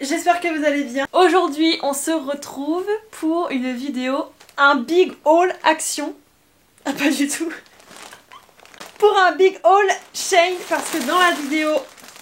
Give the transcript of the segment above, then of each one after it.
j'espère que vous allez bien. Aujourd'hui on se retrouve pour une vidéo, un big haul action. Ah pas du tout. Pour un big haul Shein, parce que dans la vidéo...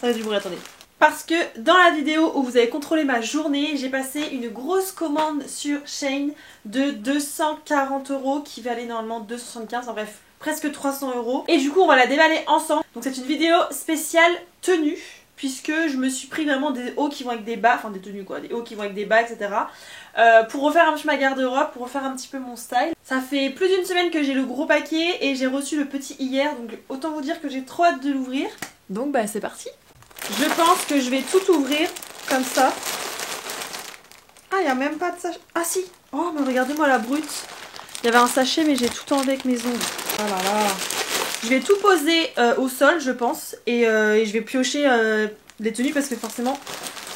Ça va du bruit, attendez. Parce que dans la vidéo où vous avez contrôlé ma journée, j'ai passé une grosse commande sur Shein de 240 € qui valait normalement 275, en bref, presque 300 €. Et du coup on va la déballer ensemble. Donc c'est une vidéo spéciale tenue, puisque je me suis pris vraiment des hauts qui vont avec des bas, enfin des tenues quoi, des hauts qui vont avec des bas, etc. Pour refaire un petit peu ma garde-robe, pour refaire un petit peu mon style. Ça fait plus d'une semaine que j'ai le gros paquet et j'ai reçu le petit hier, donc autant vous dire que j'ai trop hâte de l'ouvrir. Donc bah c'est parti. Je pense que je vais tout ouvrir comme ça. Ah, il n'y a même pas de sachet. Ah si. Oh mais regardez-moi la brute. Il y avait un sachet mais j'ai tout enlevé avec mes ongles. Oh là là. Je vais tout poser au sol je pense. Et je vais piocher les tenues parce que forcément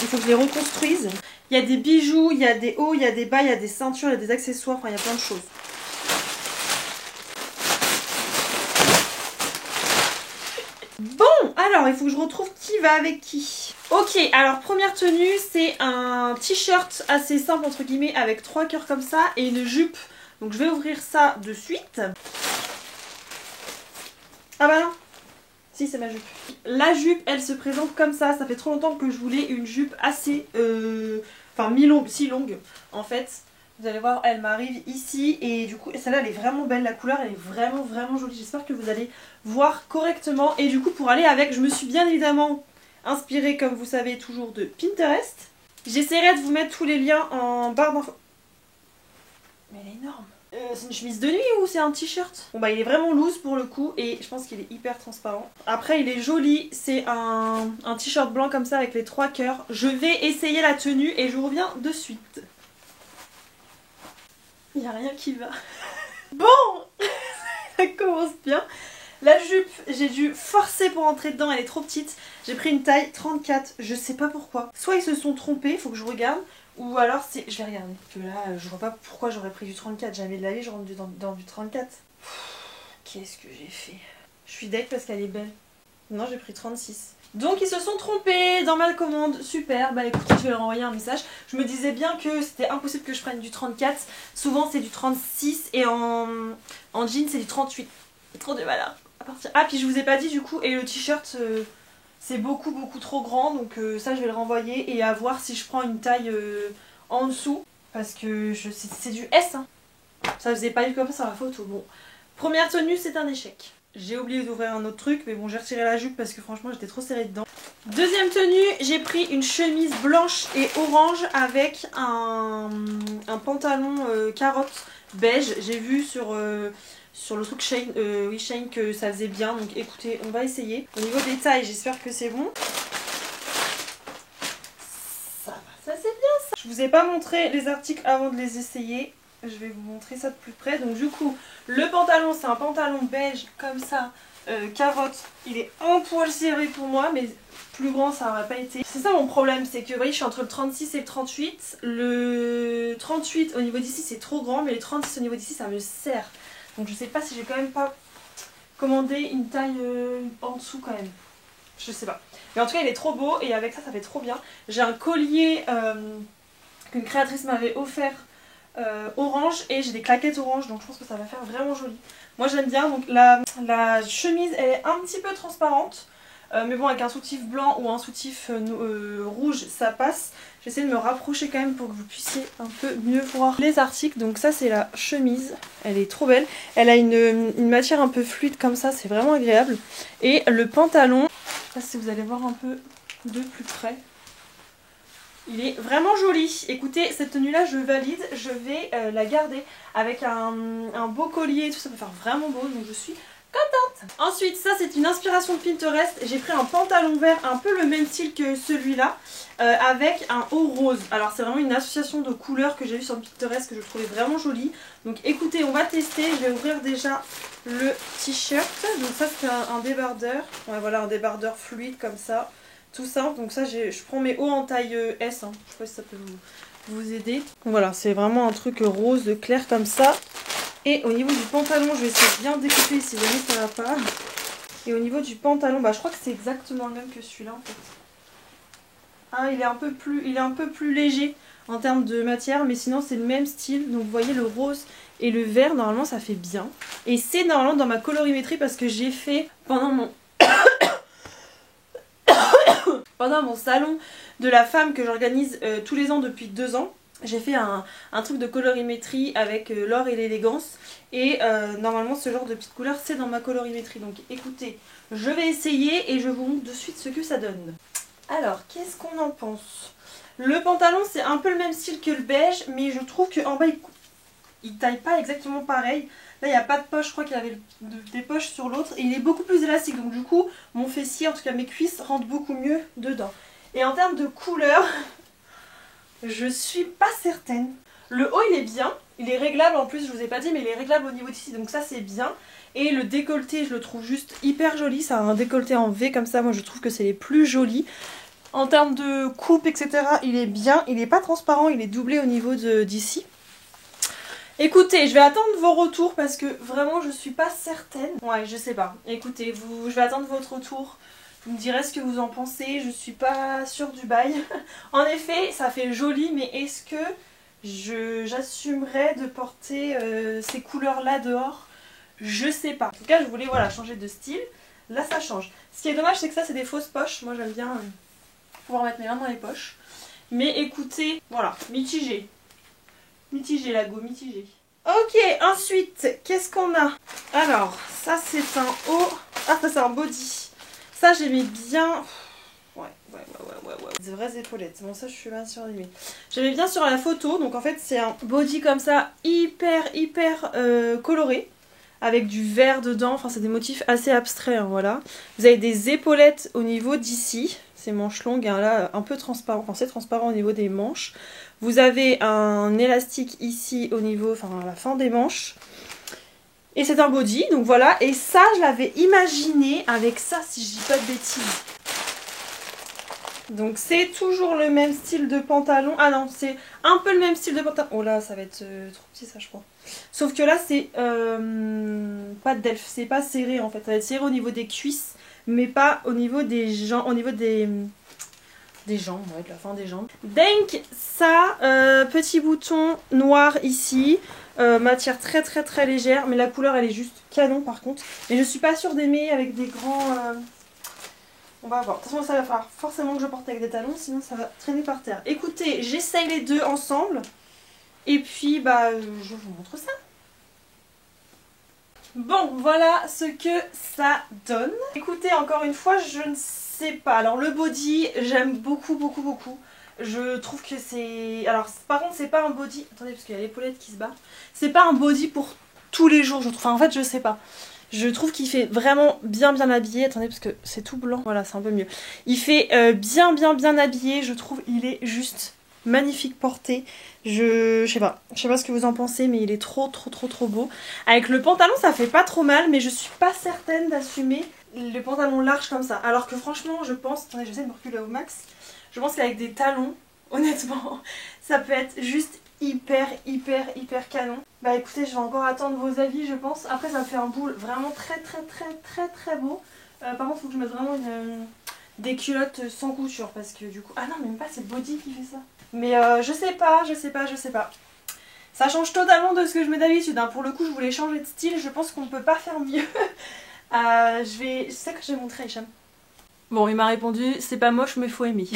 il faut que je les reconstruise. Il y a des bijoux, il y a des hauts, il y a des bas, il y a des ceintures, il y a des accessoires. Enfin il y a plein de choses. Bon, alors il faut que je retrouve qui va avec qui. Ok, alors première tenue, c'est un t-shirt assez simple entre guillemets avec 3 cœurs comme ça et une jupe. Donc je vais ouvrir ça de suite. Ah bah non. Si, c'est ma jupe. La jupe, elle se présente comme ça. Ça fait trop longtemps que je voulais une jupe assez... Enfin, mi-longue, si longue en fait. Vous allez voir, elle m'arrive ici et du coup, celle-là elle est vraiment belle, la couleur elle est vraiment jolie. J'espère que vous allez voir correctement. Et du coup, pour aller avec, je me suis bien évidemment inspirée, comme vous savez, toujours de Pinterest. J'essaierai de vous mettre tous les liens en barre d'infos. Mais elle est énorme. C'est une chemise de nuit ou c'est un t-shirt? Bon bah il est vraiment loose pour le coup et je pense qu'il est hyper transparent. Après il est joli, c'est un t-shirt blanc comme ça avec les 3 cœurs. Je vais essayer la tenue et je reviens de suite. Il n'y a rien qui va. Bon. Ça commence bien. La jupe, j'ai dû forcer pour entrer dedans, elle est trop petite. J'ai pris une taille 34, je sais pas pourquoi. Soit ils se sont trompés, il faut que je regarde. Ou alors c'est... Je vais regarder. Que là, je vois pas pourquoi j'aurais pris du 34. Jamais de la vie, je rentre dans du 34. Qu'est-ce que j'ai fait? Je suis deg parce qu'elle est belle. Non, j'ai pris 36. Donc ils se sont trompés dans ma commande. Super, bah écoutez, je vais leur envoyer un message. Je me disais bien que c'était impossible que je prenne du 34. Souvent c'est du 36 et en jean c'est du 38. C'est trop de malin. Ah puis je vous ai pas dit du coup, et le t-shirt... c'est beaucoup trop grand, donc ça je vais le renvoyer et à voir si je prends une taille en dessous. Parce que c'est du S, hein. Ça faisait pas vu comme ça sur la photo. Bon, première tenue, c'est un échec. J'ai oublié d'ouvrir un autre truc, mais bon, j'ai retiré la jupe parce que franchement j'étais trop serrée dedans. Deuxième tenue, j'ai pris une chemise blanche et orange avec un pantalon carotte beige. J'ai vu sur le truc Shein, oui Shein, que ça faisait bien, donc écoutez, on va essayer. Au niveau des tailles, j'espère que c'est bon. Ça va, ça c'est bien ça. Je vous ai pas montré les articles avant de les essayer. Je vais vous montrer ça de plus près. Donc du coup, le pantalon, c'est un pantalon beige comme ça, carotte. Il est un poil serré pour moi, mais plus grand ça aurait pas été. C'est ça mon problème, c'est que vous voyez, je suis entre le 36 et le 38. Le 38 au niveau d'ici c'est trop grand, mais le 36 au niveau d'ici ça me serre. Donc je sais pas si j'ai quand même pas commandé une taille en dessous quand même. Je sais pas. Mais en tout cas il est trop beau et avec ça ça fait trop bien. J'ai un collier qu'une créatrice m'avait offert orange et j'ai des claquettes orange, donc je pense que ça va faire vraiment joli. Moi j'aime bien. Donc la chemise elle est un petit peu transparente. Mais bon, avec un soutif blanc ou un soutif rouge ça passe. J'essaie de me rapprocher quand même pour que vous puissiez un peu mieux voir les articles. Donc ça c'est la chemise, elle est trop belle. Elle a une matière un peu fluide comme ça, c'est vraiment agréable. Et le pantalon, je sais pas si vous allez voir un peu de plus près. Il est vraiment joli. Écoutez, cette tenue là je valide, je vais la garder avec un beau collier et tout, ça peut faire vraiment beau, donc je suis contente. Ensuite, ça c'est une inspiration de Pinterest. J'ai pris un pantalon vert, un peu le même style que celui-là, avec un haut rose. Alors c'est vraiment une association de couleurs que j'ai vu sur Pinterest que je trouvais vraiment jolie. Donc écoutez, on va tester. Je vais ouvrir déjà le t-shirt. Donc ça c'est un débardeur. Ouais, voilà, un débardeur fluide comme ça. Tout simple. Donc ça je prends mes hauts en taille S. Hein. Je sais pas si ça peut vous aider. Donc voilà, c'est vraiment un truc rose clair comme ça. Et au niveau du pantalon, je vais essayer de bien découper si jamais ça va pas. Et au niveau du pantalon, bah je crois que c'est exactement le même que celui-là en fait. hein, il est un peu plus léger en termes de matière, mais sinon c'est le même style. Donc vous voyez le rose et le vert, normalement ça fait bien. Et c'est normalement dans ma colorimétrie parce que j'ai fait pendant mon salon de la femme que j'organise tous les ans depuis 2 ans. J'ai fait un truc de colorimétrie avec l'or et l'élégance. Et normalement ce genre de petites couleurs c'est dans ma colorimétrie. Donc écoutez, je vais essayer et je vous montre de suite ce que ça donne. Alors, qu'est-ce qu'on en pense? Le pantalon c'est un peu le même style que le beige, mais je trouve qu'en bas il taille pas exactement pareil. Là il n'y a pas de poche, je crois qu'il y avait des poches sur l'autre. Et il est beaucoup plus élastique, donc du coup mon fessier, en tout cas mes cuisses, rentrent beaucoup mieux dedans. Et en termes de couleur, je suis pas certaine. Le haut il est bien, il est réglable en plus, je vous ai pas dit, mais il est réglable au niveau d'ici, donc ça c'est bien. Et le décolleté je le trouve juste hyper joli, ça a un décolleté en V comme ça, moi je trouve que c'est les plus jolis. En termes de coupe, etc., il est bien. Il n'est pas transparent, il est doublé au niveau d'ici. Écoutez, je vais attendre vos retours parce que vraiment je suis pas certaine. Ouais, je sais pas. Écoutez, je vais attendre votre retour. Vous me direz ce que vous en pensez. Je suis pas sûre du bail. En effet, ça fait joli, mais est-ce que j'assumerais de porter ces couleurs-là dehors? Je sais pas. En tout cas, je voulais voilà, changer de style. Là, ça change. Ce qui est dommage, c'est que ça, c'est des fausses poches. Moi, j'aime bien pouvoir mettre mes mains dans les poches. Mais écoutez, voilà, mitigé. Mitigé la go, mitigé. Ok, ensuite, qu'est-ce qu'on a? Alors, ça c'est un haut. Ah, ça c'est un body. Ça j'aimais bien. Ouais. Des vraies épaulettes. Bon, ça je suis pas sûre d'aimer. J'aimais bien sur la photo. Donc en fait, c'est un body comme ça, hyper coloré. Avec du vert dedans. Enfin, c'est des motifs assez abstraits, hein, voilà. Vous avez des épaulettes au niveau d'ici. Ces manches longues, hein, là, un peu transparent. Enfin, c'est transparent au niveau des manches. Vous avez un élastique ici au niveau, enfin à la fin des manches. Et c'est un body, donc voilà. Et ça, je l'avais imaginé avec ça, si je dis pas de bêtises. Donc c'est toujours le même style de pantalon. Ah non, c'est un peu le même style de pantalon. Oh là, ça va être trop petit ça, je crois. Sauf que là, c'est pas d'elfe, c'est pas serré en fait. Ça va être serré au niveau des cuisses, mais pas au niveau des jambes, au niveau des jambes, ouais, de la fin des jambes. Donc ça, petit bouton noir ici, matière très légère, mais la couleur elle est juste canon par contre. Mais je suis pas sûre d'aimer avec des grands... On va voir. De toute façon, ça va falloir forcément que je porte avec des talons, sinon ça va traîner par terre. Écoutez, j'essaye les deux ensemble. Et puis, bah, je vous montre ça. Bon, voilà ce que ça donne. Écoutez, encore une fois, je ne sais pas. Alors, le body, j'aime beaucoup. Je trouve que c'est... Alors, par contre, c'est pas un body... Attendez, parce qu'il y a l'épaulette qui se bat. C'est pas un body pour tous les jours, je trouve. Enfin, en fait, je sais pas. Je trouve qu'il fait vraiment bien habillé. Attendez, parce que c'est tout blanc. Voilà, c'est un peu mieux. Il fait bien habillé. Je trouve il est juste magnifique porté. Je sais pas ce que vous en pensez, mais il est trop beau. Avec le pantalon, ça fait pas trop mal, mais je suis pas certaine d'assumer le pantalon large comme ça. Alors que franchement, je pense... Attendez, j'essaie de me reculer au max. Je pense qu'avec des talons, honnêtement, ça peut être juste hyper canon. Bah écoutez, je vais encore attendre vos avis, je pense. Après, ça me fait un boule vraiment très beau. Par contre, il faut que je mette vraiment des culottes sans couture parce que du coup... Ah non, même pas, c'est le body qui fait ça. Mais je sais pas. Ça change totalement de ce que je mets d'habitude. Hein. Pour le coup, je voulais changer de style. Je pense qu'on ne peut pas faire mieux. C'est ça que j'ai montré à Hicham. Bon, il m'a répondu, c'est pas moche, mais faut aimer.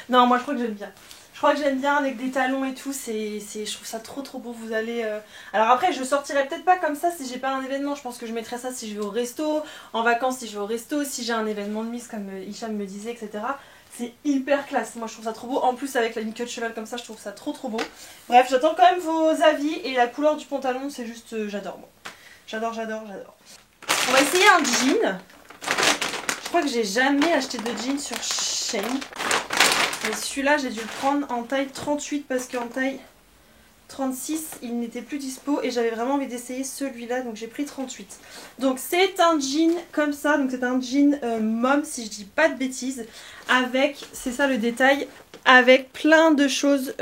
Non, moi je crois que j'aime bien. Je crois que j'aime bien avec des talons et tout. Je trouve ça trop beau. Vous allez... Alors après, je sortirai peut-être pas comme ça si j'ai pas un événement. Je pense que je mettrai ça si je vais au resto. En vacances, si je vais au resto. Si j'ai un événement de mise, comme Hicham me disait, etc. C'est hyper classe, moi je trouve ça trop beau. En plus avec une queue de cheval comme ça, je trouve ça trop beau. Bref, j'attends quand même vos avis. Et la couleur du pantalon, c'est juste... j'adore moi. J'adore. On va essayer un jean. Je crois que j'ai jamais acheté de jean sur Shein. Mais celui-là, j'ai dû le prendre en taille 38 parce qu'en taille 36, il n'était plus dispo. Et j'avais vraiment envie d'essayer celui-là, donc j'ai pris 38. Donc c'est un jean comme ça. Donc c'est un jean mom, si je dis pas de bêtises. Avec, c'est ça le détail, avec plein de choses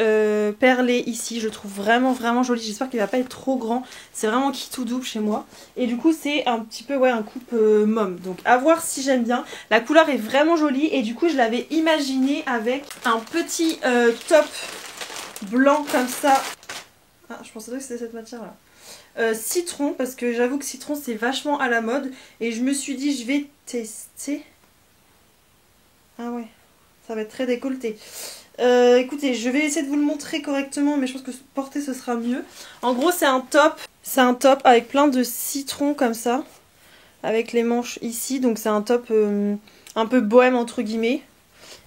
perlées ici. Je le trouve vraiment vraiment joli. J'espère qu'il va pas être trop grand. C'est vraiment qui tout double chez moi. Et du coup c'est un petit peu ouais un coupe môme. Donc à voir si j'aime bien. La couleur est vraiment jolie et du coup je l'avais imaginé avec un petit top blanc comme ça. Ah, je pensais que c'était cette matière là. Citron, parce que j'avoue que citron c'est vachement à la mode. Et je me suis dit je vais tester. Ah ouais, ça va être très décolleté. Écoutez, je vais essayer de vous le montrer correctement, mais je pense que porter ce sera mieux. En gros c'est un top. C'est un top avec plein de citrons comme ça. Avec les manches ici. Donc c'est un top un peu bohème entre guillemets.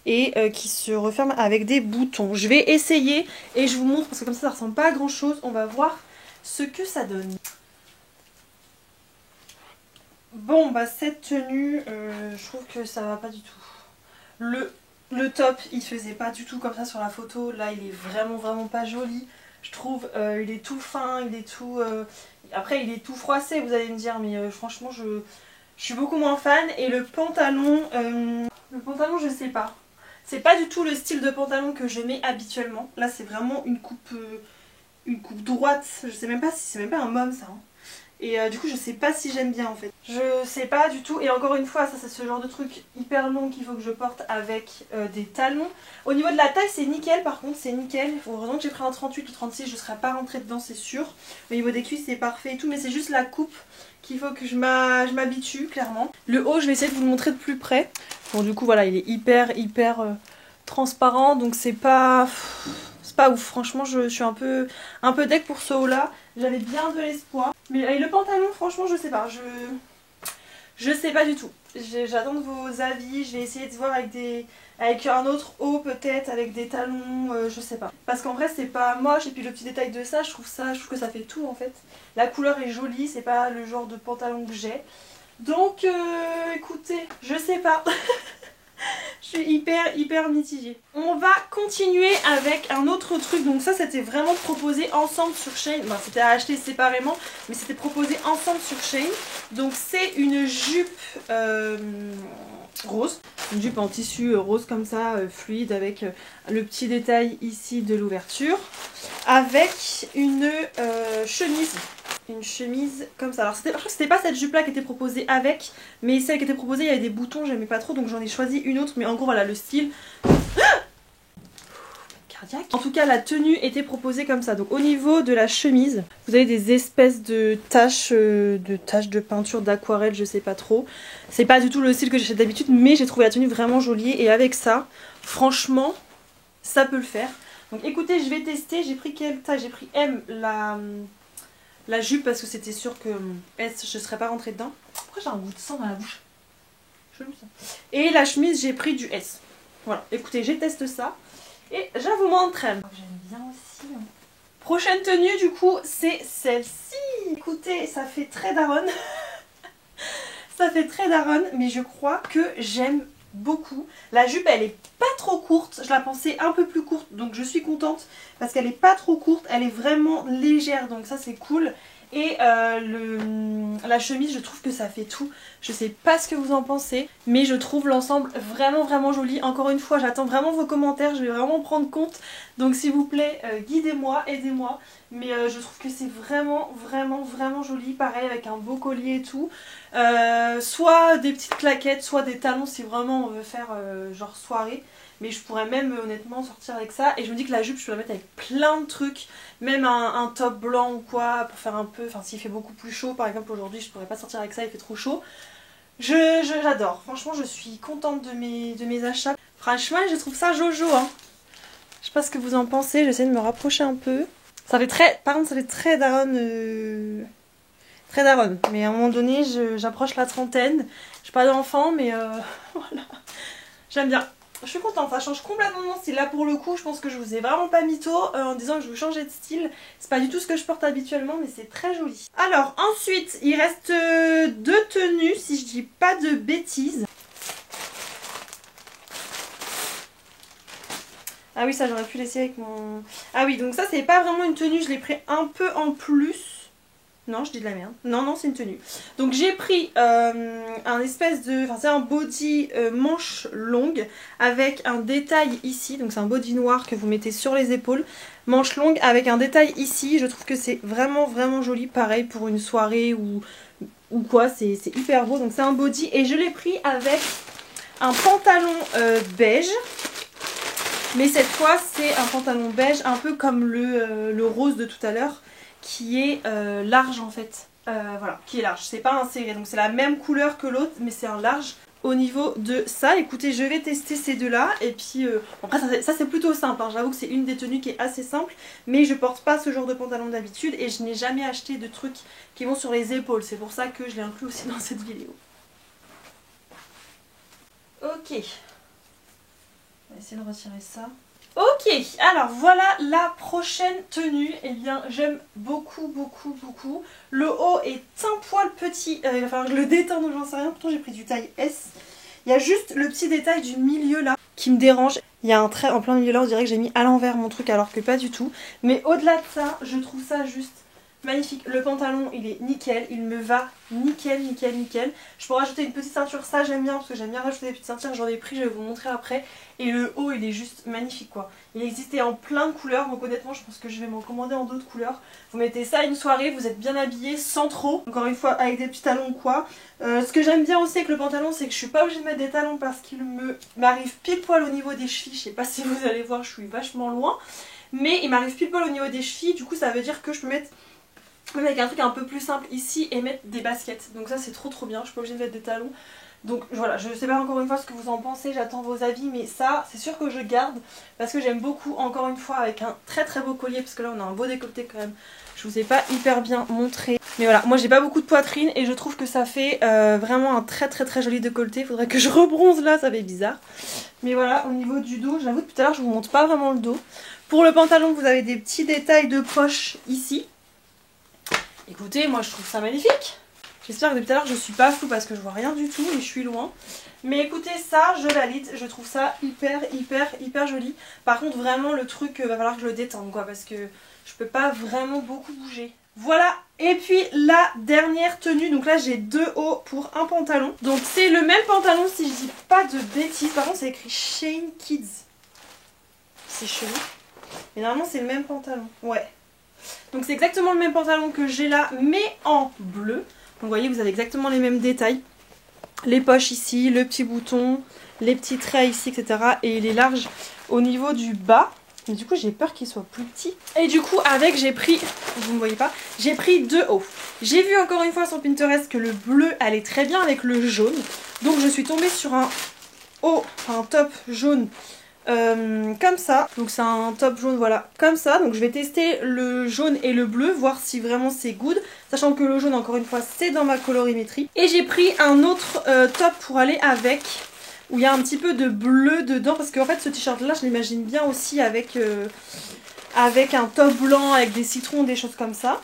Et qui se referme avec des boutons. Je vais essayer et je vous montre parce que comme ça ressemble pas à grand chose. On va voir ce que ça donne. Bon bah cette tenue, je trouve que ça va pas du tout. Le top il faisait pas du tout comme ça sur la photo. Là il est vraiment vraiment pas joli. Je trouve il est tout fin, il est tout... Après il est tout froissé vous allez me dire. Mais franchement je suis beaucoup moins fan. Et le pantalon je sais pas. C'est pas du tout le style de pantalon que je mets habituellement. Là c'est vraiment une coupe droite. Je sais même pas si c'est même pas un mom ça. Hein. Et du coup je sais pas si j'aime bien en fait. Je sais pas du tout. Et encore une fois ça c'est ce genre de truc hyper long qu'il faut que je porte avec des talons. Au niveau de la taille c'est nickel par contre, c'est nickel. Heureusement que j'ai pris un 38 ou 36, je serais pas rentrée dedans c'est sûr. Au niveau des cuisses c'est parfait et tout, mais c'est juste la coupe qu'il faut que je m'habitue clairement. Le haut je vais essayer de vous le montrer de plus près. Bon du coup voilà il est hyper transparent donc c'est pas ouf. Franchement je suis un peu deck pour ce haut là. J'avais bien de l'espoir. Mais le pantalon franchement je sais pas. Je sais pas du tout. J'attends de vos avis. Je vais essayer de voir avec un autre haut peut-être, avec des talons, je sais pas. Parce qu'en vrai c'est pas moche et puis le petit détail de ça, je trouve que ça fait tout en fait. La couleur est jolie, c'est pas le genre de pantalon que j'ai. Donc écoutez, je sais pas. Je suis hyper mitigée. On va continuer avec un autre truc. Donc ça c'était vraiment proposé ensemble sur Shein. Enfin c'était à acheter séparément, mais c'était proposé ensemble sur Shein. Donc c'est une jupe rose. Une jupe en tissu rose comme ça, fluide, avec le petit détail ici de l'ouverture. Avec une chemise. Une chemise comme ça. Alors je crois que c'était pas cette jupe là qui était proposée avec, mais celle qui était proposée il y avait des boutons, j'aimais pas trop donc j'en ai choisi une autre. Mais en gros voilà le style. Cardiaque. En tout cas la tenue était proposée comme ça. Donc au niveau de la chemise, vous avez des espèces de taches de peinture, d'aquarelle, je sais pas trop. C'est pas du tout le style que j'achète d'habitude, mais j'ai trouvé la tenue vraiment jolie et avec ça, franchement, ça peut le faire. Donc écoutez, je vais tester. J'ai pris quelle taille? J'ai pris M la jupe parce que c'était sûr que S je serais pas rentrée dedans. Pourquoi j'ai un goût de sang dans la bouche? Chelou ça. Et la chemise j'ai pris du S. Voilà, écoutez, j'ai testé ça et je vous montre. J'aime bien aussi. Hein. Prochaine tenue du coup c'est celle-ci. Écoutez, ça fait très daronne. Ça fait très daronne, mais je crois que j'aime beaucoup. La jupe elle est pas trop courte, je la pensais un peu plus courte donc je suis contente parce qu'elle est pas trop courte, elle est vraiment légère donc ça c'est cool. Et la chemise je trouve que ça fait tout. Je sais pas ce que vous en pensez mais je trouve l'ensemble vraiment joli. Encore une fois j'attends vraiment vos commentaires, je vais vraiment prendre compte. Donc s'il vous plaît guidez-moi, aidez-moi. Mais je trouve que c'est vraiment joli. Pareil avec un beau collier et tout. Soit des petites claquettes, soit des talons si vraiment on veut faire genre soirée. Mais je pourrais même honnêtement sortir avec ça. Et je me dis que la jupe je peux la mettre avec plein de trucs. Même un top blanc ou quoi pour faire un peu... Enfin s'il fait beaucoup plus chaud par exemple aujourd'hui je pourrais pas sortir avec ça, il fait trop chaud. J'adore. Franchement je suis contente de mes achats. Franchement je trouve ça jojo hein. Je sais pas ce que vous en pensez, j'essaie de me rapprocher un peu. Ça fait très... Par contre ça fait très daronne... Très daronne. Mais à un moment donné j'approche la trentaine. J'ai pas d'enfant mais voilà. J'aime bien. Je suis contente, ça change complètement mon style. Là pour le coup je pense que je vous ai vraiment pas mytho en disant que je veux changer de style. C'est pas du tout ce que je porte habituellement mais c'est très joli. Alors ensuite il reste deux tenues si je dis pas de bêtises. Ah oui ça j'aurais pu laisser avec mon... Ah oui donc ça c'est pas vraiment une tenue, je l'ai pris un peu en plus. Non, je dis de la merde. Non, non, c'est une tenue. Donc j'ai pris un espèce de... Enfin, c'est un body manche longue avec un détail ici. Donc c'est un body noir que vous mettez sur les épaules. Manche longue avec un détail ici. Je trouve que c'est vraiment, vraiment joli. Pareil pour une soirée ou quoi. C'est hyper beau. Donc c'est un body. Et je l'ai pris avec un pantalon beige. Mais cette fois, c'est un pantalon beige un peu comme le rose de tout à l'heure. Qui est large en fait, voilà, qui est large, c'est pas un serré, donc c'est la même couleur que l'autre mais c'est un large. Au niveau de ça, écoutez, je vais tester ces deux là et puis après ça c'est plutôt simple, hein. J'avoue que c'est une des tenues qui est assez simple, mais je porte pas ce genre de pantalon d'habitude et je n'ai jamais acheté de trucs qui vont sur les épaules, c'est pour ça que je l'ai inclus aussi dans cette vidéo. Ok, on va essayer de retirer ça. Ok, alors voilà la prochaine tenue. Eh bien, j'aime beaucoup, beaucoup, beaucoup. Le haut est un poil petit. Il va falloir que je le détende, j'en sais rien. Pourtant, j'ai pris du taille S. Il y a juste le petit détail du milieu là qui me dérange. Il y a un trait en plein milieu là, on dirait que j'ai mis à l'envers mon truc alors que pas du tout. Mais au-delà de ça, je trouve ça juste magnifique. Le pantalon, il est nickel. Il me va nickel, nickel, nickel. Je pourrais rajouter une petite ceinture, ça j'aime bien parce que j'aime bien rajouter des petites ceintures. J'en ai pris, je vais vous montrer après. Et le haut, il est juste magnifique quoi. Il existait en plein de couleurs, donc honnêtement, je pense que je vais m'en commander en d'autres couleurs. Vous mettez ça à une soirée, vous êtes bien habillé sans trop. Encore une fois, avec des petits talons ou quoi. Ce que j'aime bien aussi avec le pantalon, c'est que je suis pas obligée de mettre des talons parce qu'il m'arrive pile poil au niveau des chevilles. Je sais pas si vous allez voir, je suis vachement loin. Mais il m'arrive pile poil au niveau des chevilles, du coup ça veut dire que je peux mettre... Même avec un truc un peu plus simple ici et mettre des baskets. Donc ça c'est trop trop bien, je suis pas obligée de mettre des talons. Donc voilà, je sais pas encore une fois ce que vous en pensez, j'attends vos avis. Mais ça c'est sûr que je garde parce que j'aime beaucoup, encore une fois, avec un très très beau collier. Parce que là on a un beau décolleté quand même. Je vous ai pas hyper bien montré. Mais voilà, moi j'ai pas beaucoup de poitrine et je trouve que ça fait vraiment un très très très joli décolleté. Il faudrait que je rebronze là, ça fait bizarre. Mais voilà, au niveau du dos, j'avoue que tout à l'heure je vous montre pas vraiment le dos. Pour le pantalon, vous avez des petits détails de poche ici. Écoutez, moi je trouve ça magnifique. J'espère que depuis tout à l'heure je suis pas floue parce que je vois rien du tout et je suis loin. Mais écoutez, ça je valide, je trouve ça hyper hyper hyper joli. Par contre vraiment le truc, va falloir que je le détende quoi, parce que je peux pas vraiment beaucoup bouger. Voilà, et puis la dernière tenue, donc là j'ai deux hauts pour un pantalon. Donc c'est le même pantalon si je dis pas de bêtises, par contre c'est écrit Shane Kids. C'est chelou. Mais normalement c'est le même pantalon, ouais. Donc c'est exactement le même pantalon que j'ai là, mais en bleu. Donc vous voyez, vous avez exactement les mêmes détails. Les poches ici, le petit bouton, les petits traits ici, etc. Et il est large au niveau du bas. Mais du coup j'ai peur qu'il soit plus petit. Et du coup avec j'ai pris, vous ne voyez pas, j'ai pris deux hauts. J'ai vu encore une fois sur Pinterest que le bleu allait très bien avec le jaune. Donc je suis tombée sur un haut, un top jaune. Comme ça, donc c'est un top jaune, voilà, comme ça. Donc je vais tester le jaune et le bleu, voir si vraiment c'est good, sachant que le jaune, encore une fois, c'est dans ma colorimétrie. Et j'ai pris un autre top pour aller avec, où il y a un petit peu de bleu dedans, parce qu'en fait ce t-shirt là je l'imagine bien aussi avec un top blanc avec des citrons, des choses comme ça.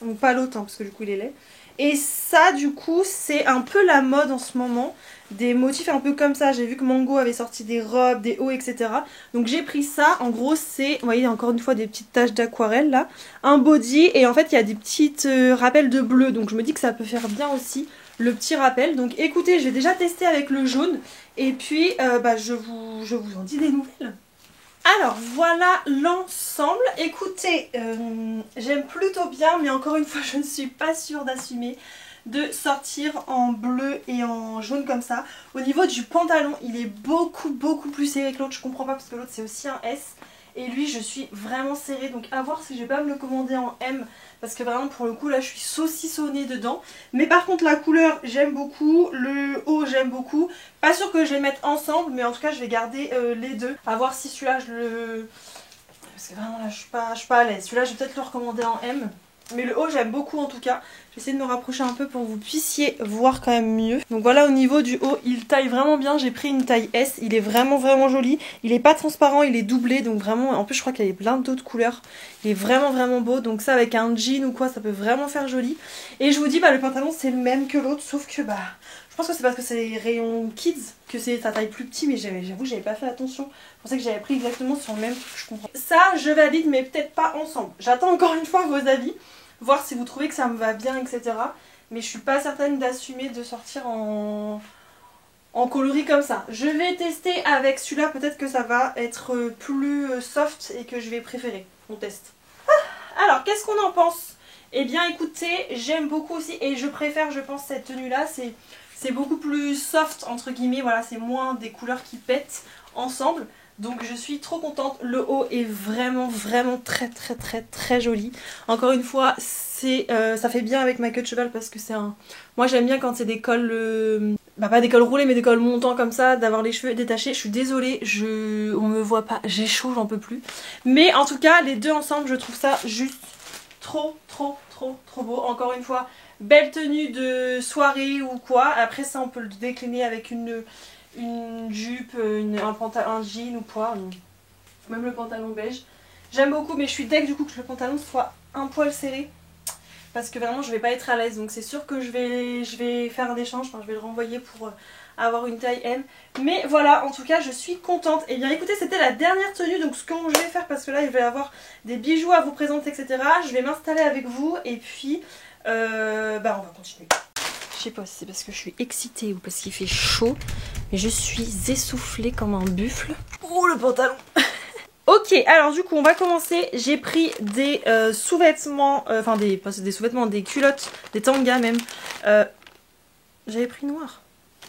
Donc pas l'autre, hein, parce que du coup il est laid. Et ça du coup c'est un peu la mode en ce moment, des motifs un peu comme ça. J'ai vu que Mango avait sorti des robes, des hauts, etc. Donc j'ai pris ça. En gros c'est, vous voyez encore une fois des petites taches d'aquarelle là. Un body et en fait il y a des petites rappels de bleu. Donc je me dis que ça peut faire bien aussi le petit rappel. Donc écoutez, je vais déjà tester avec le jaune. Et puis je vous en dis des nouvelles. Alors voilà l'ensemble. Écoutez, j'aime plutôt bien, mais encore une fois je ne suis pas sûre d'assumer de sortir en bleu et en jaune comme ça. Au niveau du pantalon, il est beaucoup plus serré que l'autre. Je comprends pas parce que l'autre c'est aussi un S. Et lui je suis vraiment serrée, donc à voir si je vais pas me le commander en M. Parce que vraiment pour le coup là je suis saucissonnée dedans. Mais par contre la couleur j'aime beaucoup, le haut j'aime beaucoup. Pas sûr que je vais les mettre ensemble, mais en tout cas je vais garder les deux. À voir si celui-là je le... Parce que vraiment là je suis pas à l'aise. Celui-là je vais peut-être le recommander en M. Mais le haut j'aime beaucoup en tout cas. Je vais essayer de me rapprocher un peu pour que vous puissiez voir quand même mieux. Donc voilà, au niveau du haut il taille vraiment bien. J'ai pris une taille S, il est vraiment joli. Il est pas transparent, il est doublé. Donc vraiment, en plus je crois qu'il y a plein d'autres couleurs. Il est vraiment beau. Donc ça avec un jean ou quoi ça peut vraiment faire joli. Et je vous dis le pantalon c'est le même que l'autre. Sauf que je pense que c'est parce que c'est les rayons kids que c'est sa taille plus petit. Mais j'avoue j'avais pas fait attention. Je pensais que j'avais pris exactement sur le même truc, je comprends. Ça je valide mais peut-être pas ensemble. J'attends encore une fois vos avis. voir si vous trouvez que ça me va bien, etc. Mais je suis pas certaine d'assumer de sortir en coloris comme ça. Je vais tester avec celui-là, peut-être que ça va être plus soft et que je vais préférer. On teste. Alors, qu'est-ce qu'on en pense? Eh bien écoutez, j'aime beaucoup aussi et je préfère, je pense, cette tenue-là. C'est beaucoup plus soft, entre guillemets, voilà, c'est moins des couleurs qui pètent ensemble. Donc je suis trop contente. Le haut est vraiment très joli. Encore une fois, ça fait bien avec ma queue de cheval parce que c'est un... Moi j'aime bien quand c'est des cols... pas des cols roulés mais des cols montants comme ça, d'avoir les cheveux détachés. Je suis désolée, on me voit pas, j'ai chaud, j'en peux plus. Mais en tout cas, les deux ensemble, je trouve ça juste trop beau. Encore une fois, belle tenue de soirée ou quoi. Après ça, on peut le décliner avec une jupe, un jean ou quoi, même le pantalon beige. J'aime beaucoup, mais je suis deg du coup que le pantalon soit un poil serré parce que vraiment je vais pas être à l'aise, donc c'est sûr que je vais faire un échange, enfin je vais le renvoyer pour avoir une taille M. Mais voilà, en tout cas je suis contente. Et bien écoutez, c'était la dernière tenue, donc ce que je vais faire, parce que là il va y avoir des bijoux à vous présenter, etc. Je vais m'installer avec vous et puis on va continuer. Je sais pas si c'est parce que je suis excitée ou parce qu'il fait chaud, mais je suis essoufflée comme un buffle. Oh le pantalon. Ok, alors du coup on va commencer. J'ai pris des sous-vêtements, pas des sous-vêtements, des culottes, des tangas même. J'avais pris noir.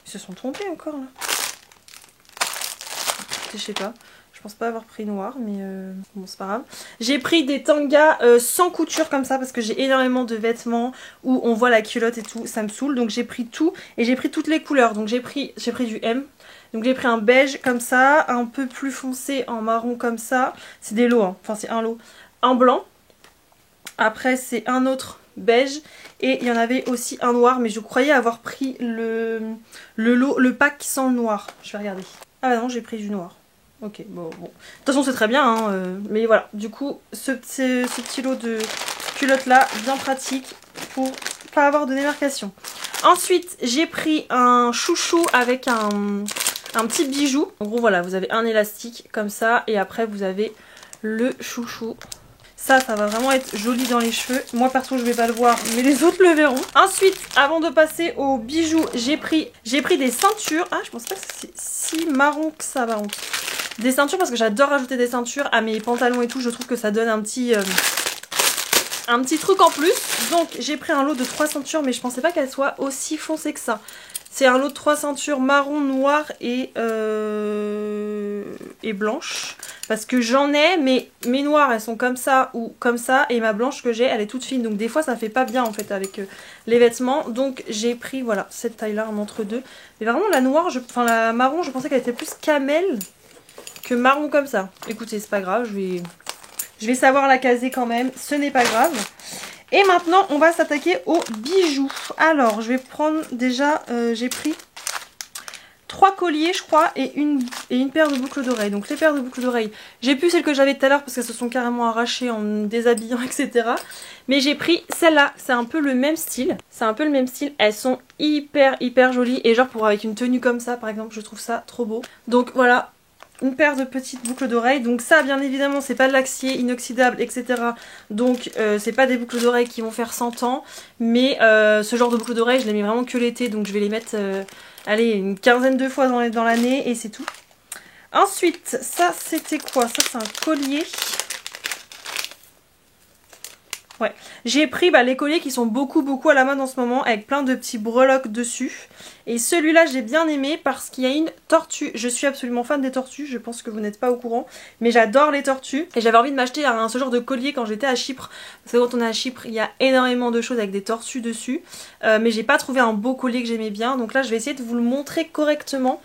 Ils se sont trompés encore là. Je sais pas. Je pense pas avoir pris noir, mais bon c'est pas grave. J'ai pris des tangas sans couture comme ça parce que j'ai énormément de vêtements où on voit la culotte et tout, ça me saoule. Donc j'ai pris tout et j'ai pris toutes les couleurs. Donc j'ai pris du M. Donc j'ai pris un beige comme ça, un peu plus foncé en marron comme ça. C'est des lots, hein. Enfin c'est un lot. Un blanc. Après c'est un autre beige. Et il y en avait aussi un noir, mais je croyais avoir pris le pack sans le noir. Je vais regarder. Ah bah non, j'ai pris du noir. Ok, bon. De toute façon c'est très bien, hein, mais voilà. Du coup, ce petit lot de culottes là, bien pratique pour pas avoir de démarcation. Ensuite, j'ai pris un chouchou avec un petit bijou. En gros, voilà, vous avez un élastique comme ça et après vous avez le chouchou. Ça va vraiment être joli dans les cheveux. Moi perso je vais pas le voir, mais les autres le verront. Ensuite, avant de passer aux bijoux, j'ai pris des ceintures. Ah, je pense pas que c'est si marron que ça par contre. Des ceintures parce que j'adore rajouter des ceintures à mes pantalons et tout. Je trouve que ça donne un petit truc en plus. Donc j'ai pris un lot de 3 ceintures, mais je pensais pas qu'elles soient aussi foncées que ça. C'est un lot de 3 ceintures marron, noir et blanche. Parce que j'en ai, mais mes noires elles sont comme ça ou comme ça. Et ma blanche que j'ai, elle est toute fine. Donc des fois ça fait pas bien en fait avec les vêtements. Donc j'ai pris voilà cette taille là, en entre deux. Mais vraiment la noire, la marron, je pensais qu'elle était plus camel que marron comme ça. Écoutez, c'est pas grave, je vais savoir la caser quand même. Ce n'est pas grave. Et maintenant, on va s'attaquer aux bijoux. Alors, je vais prendre déjà, j'ai pris 3 colliers, je crois, et une paire de boucles d'oreilles. Donc, les paires de boucles d'oreilles, j'ai plus celles que j'avais tout à l'heure parce qu'elles se sont carrément arrachées en me déshabillant, etc. Mais j'ai pris celle-là. C'est un peu le même style. Elles sont hyper jolies. Et genre, avec une tenue comme ça, par exemple, je trouve ça trop beau. Donc, voilà. Une paire de petites boucles d'oreilles. Donc ça bien évidemment c'est pas de l'acier inoxydable etc. Donc c'est pas des boucles d'oreilles qui vont faire 100 ans. Mais ce genre de boucles d'oreilles je les mets vraiment que l'été. Donc je vais les mettre allez une quinzaine de fois dans l'année et c'est tout. Ensuite ça c'était quoi? Ça c'est un collier. Ouais, j'ai pris les colliers qui sont beaucoup à la mode en ce moment avec plein de petits breloques dessus. Et celui-là j'ai bien aimé parce qu'il y a une tortue. Je suis absolument fan des tortues, je pense que vous n'êtes pas au courant. Mais j'adore les tortues et j'avais envie de m'acheter ce genre de collier quand j'étais à Chypre. Parce que quand on est à Chypre il y a énormément de choses avec des tortues dessus. Mais j'ai pas trouvé un beau collier que j'aimais bien. Donc là je vais essayer de vous le montrer correctement.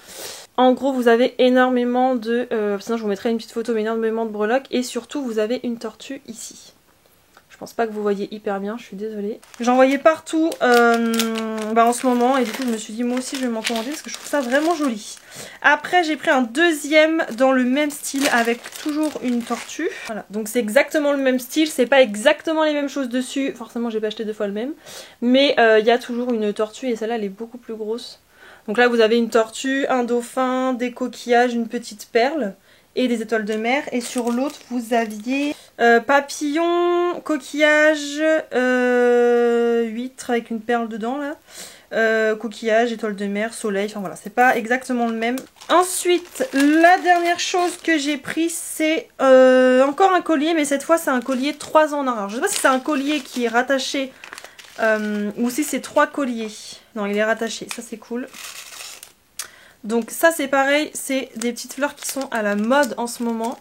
En gros vous avez énormément de... sinon je vous mettrai une petite photo mais énormément de breloques. Et surtout vous avez une tortue ici. Je pense pas que vous voyez hyper bien, je suis désolée. J'en voyais partout en ce moment et du coup je me suis dit moi aussi je vais m'en commander parce que je trouve ça vraiment joli. Après j'ai pris un deuxième dans le même style avec toujours une tortue. Voilà, donc c'est exactement le même style, c'est pas exactement les mêmes choses dessus. Forcément j'ai pas acheté 2 fois le même. Mais il y a toujours une tortue et celle-là elle est beaucoup plus grosse. Donc là vous avez une tortue, un dauphin, des coquillages, une petite perle et des étoiles de mer. Et sur l'autre vous aviez Papillon, coquillage, huître avec une perle dedans là. Coquillage, étoile de mer, soleil, enfin voilà, c'est pas exactement le même. Ensuite, la dernière chose que j'ai pris, c'est encore un collier, mais cette fois c'est un collier 3 en 1. Alors je sais pas si c'est un collier qui est rattaché ou si c'est 3 colliers. Non, il est rattaché, ça c'est cool. Donc ça c'est pareil, c'est des petites fleurs qui sont à la mode en ce moment.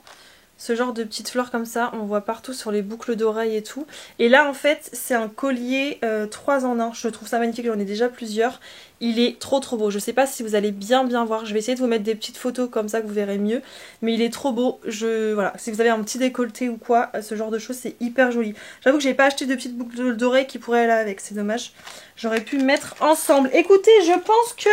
Ce genre de petites fleurs comme ça, on voit partout sur les boucles d'oreilles et tout. Et là en fait c'est un collier 3 en 1, je trouve ça magnifique, j'en ai déjà plusieurs. Il est trop beau, je sais pas si vous allez bien voir, je vais essayer de vous mettre des petites photos comme ça que vous verrez mieux. Mais il est trop beau, voilà, si vous avez un petit décolleté ou quoi, ce genre de choses c'est hyper joli. J'avoue que j'ai pas acheté de petites boucles d'oreilles qui pourraient aller avec, c'est dommage. J'aurais pu mettre ensemble. Écoutez, je pense que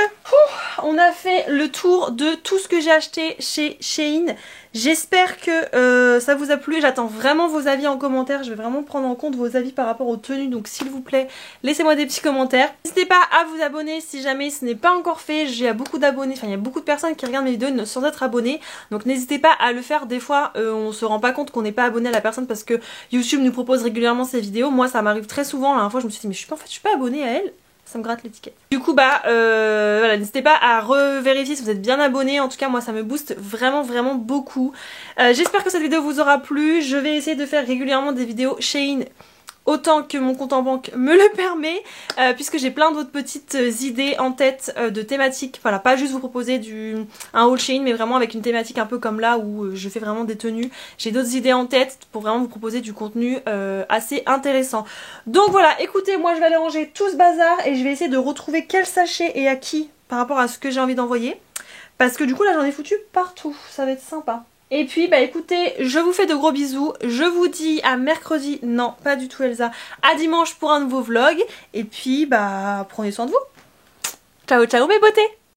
on a fait le tour de tout ce que j'ai acheté chez Shein. J'espère que ça vous a plu. J'attends vraiment vos avis en commentaire. Je vais vraiment prendre en compte vos avis par rapport aux tenues. Donc s'il vous plaît, laissez-moi des petits commentaires. N'hésitez pas à vous abonner si jamais ce n'est pas encore fait. J'ai beaucoup d'abonnés, enfin il y a beaucoup de personnes qui regardent mes vidéos sans être abonnés. Donc n'hésitez pas à le faire. Des fois on se rend pas compte qu'on n'est pas abonné à la personne parce que YouTube nous propose régulièrement ces vidéos. Moi ça m'arrive très souvent. La dernière fois je me suis dit mais je suis pas abonnée à elle. Ça me gratte l'étiquette. Du coup voilà, n'hésitez pas à revérifier si vous êtes bien abonné. En tout cas moi ça me booste vraiment beaucoup. J'espère que cette vidéo vous aura plu. Je vais essayer de faire régulièrement des vidéos Shein autant que mon compte en banque me le permet, puisque j'ai plein d'autres petites idées en tête de thématiques. Voilà, pas juste vous proposer un haul Shein, mais vraiment avec une thématique un peu comme là où je fais vraiment des tenues. J'ai d'autres idées en tête pour vraiment vous proposer du contenu assez intéressant. Donc voilà, écoutez, moi je vais aller ranger tout ce bazar et je vais essayer de retrouver quel sachet et à qui par rapport à ce que j'ai envie d'envoyer. Parce que du coup là j'en ai foutu partout, ça va être sympa. Et puis bah écoutez, je vous fais de gros bisous, je vous dis à mercredi, non pas du tout Elsa, à dimanche pour un nouveau vlog. Et puis bah prenez soin de vous. Ciao ciao mes beautés.